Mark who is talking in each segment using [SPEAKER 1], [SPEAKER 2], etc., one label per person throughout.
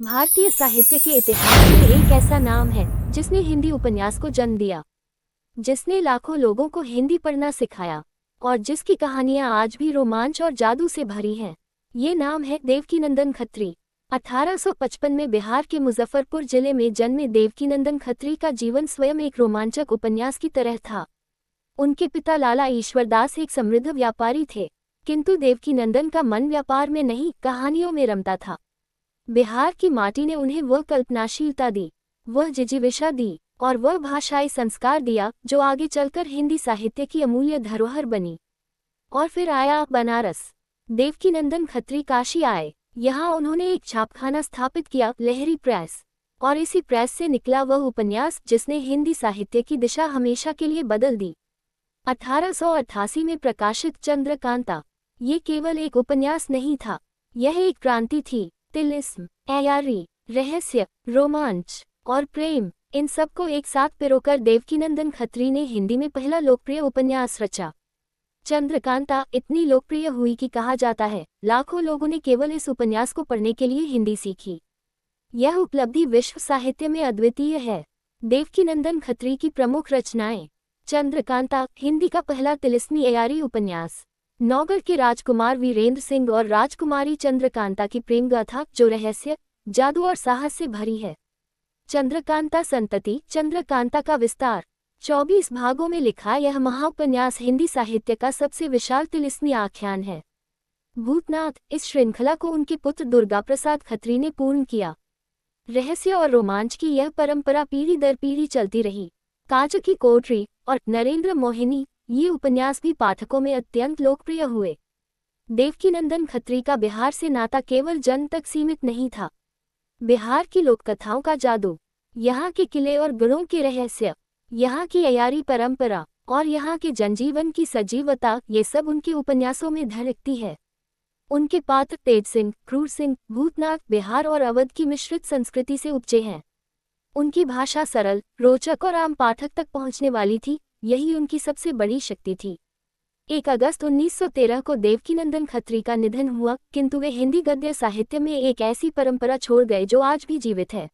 [SPEAKER 1] भारतीय साहित्य के इतिहास में एक ऐसा नाम है जिसने हिंदी उपन्यास को जन्म दिया, जिसने लाखों लोगों को हिंदी पढ़ना सिखाया और जिसकी कहानियां आज भी रोमांच और जादू से भरी हैं। ये नाम है देवकीनंदन खत्री। 1855 में बिहार के मुजफ्फरपुर जिले में जन्मे देवकीनंदन खत्री का जीवन स्वयं एक रोमांचक उपन्यास की तरह था। उनके पिता लाला ईश्वरदास एक समृद्ध व्यापारी थे, किंतु देवकीनंदन का मन व्यापार में नहीं, कहानियों में रमता था। बिहार की माटी ने उन्हें वह कल्पनाशीलता दी, वह जिजीविषा दी और वह भाषाई संस्कार दिया जो आगे चलकर हिंदी साहित्य की अमूल्य धरोहर बनी। और फिर आया बनारस। देवकीनंदन खत्री काशी आए। यहाँ उन्होंने एक छापखाना स्थापित किया, लहरी प्रेस, और इसी प्रेस से निकला वह उपन्यास जिसने हिंदी साहित्य की दिशा हमेशा के लिए बदल दी। 1888 में प्रकाशित चंद्रकांता ये केवल एक उपन्यास नहीं था, यह एक क्रांति थी। तिलिस्म, अयारी, रहस्य, रोमांच और प्रेम, इन सबको एक साथ पिरोकर देवकीनंदन खत्री ने हिंदी में पहला लोकप्रिय उपन्यास रचा। चंद्रकांता इतनी लोकप्रिय हुई कि कहा जाता है लाखों लोगों ने केवल इस उपन्यास को पढ़ने के लिए हिंदी सीखी। यह उपलब्धि विश्व साहित्य में अद्वितीय है। देवकीनंदन खत्री की प्रमुख रचनाएं: चंद्रकांता हिंदी का पहला तिलिस्मी अयारी उपन्यास, नौगढ़ के राजकुमार वीरेंद्र सिंह और राजकुमारी चंद्रकांता की प्रेम गाथा जो रहस्य, जादू और साहस से भरी है। चंद्रकांता संतति, चंद्रकांता का विस्तार। 24 भागों में लिखा यह महाउपन्यास हिंदी साहित्य का सबसे विशाल तिलिस्मी आख्यान है। भूतनाथ, इस श्रृंखला को उनके पुत्र दुर्गा प्रसाद खत्री ने पूर्ण किया। रहस्य और रोमांच की यह परंपरा पीढ़ी दर पीढ़ी चलती रही। कांच की कोठरी और नरेंद्र मोहिनी ये उपन्यास भी पाठकों में अत्यंत लोकप्रिय हुए। देवकीनंदन खत्री का बिहार से नाता केवल जन्म तक सीमित नहीं था। बिहार की लोककथाओं का जादू, यहाँ के किले और गढ़ों के रहस्य, यहाँ की अयारी परंपरा और यहाँ के जनजीवन की सजीवता, ये सब उनके उपन्यासों में झलकती है। उनके पात्र तेज सिंह, क्रूर सिंह, भूतनाथ, बिहार और अवध की मिश्रित संस्कृति से उपजे हैं। उनकी भाषा सरल, रोचक और आम पाठक तक पहुँचने वाली थी, यही उनकी सबसे बड़ी शक्ति थी। 1 अगस्त 1913 को देवकीनंदन खत्री का निधन हुआ, किंतु वे हिंदी गद्य साहित्य में एक ऐसी परंपरा छोड़ गए जो आज भी जीवित है।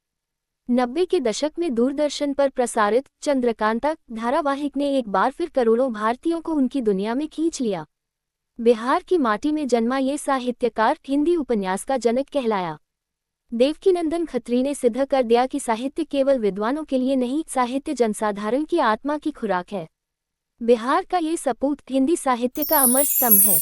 [SPEAKER 1] 90 के दशक में दूरदर्शन पर प्रसारित चंद्रकांता धारावाहिक ने एक बार फिर करोड़ों भारतीयों को उनकी दुनिया में खींच लिया। बिहार की माटी में जन्मा ये साहित्यकार हिंदी उपन्यास का जनक कहलाया। देवकीनंदन खत्री ने सिद्ध कर दिया कि साहित्य केवल विद्वानों के लिए नहीं, साहित्य जनसाधारण की आत्मा की खुराक है। बिहार का ये सपूत हिंदी साहित्य का अमर स्तंभ है।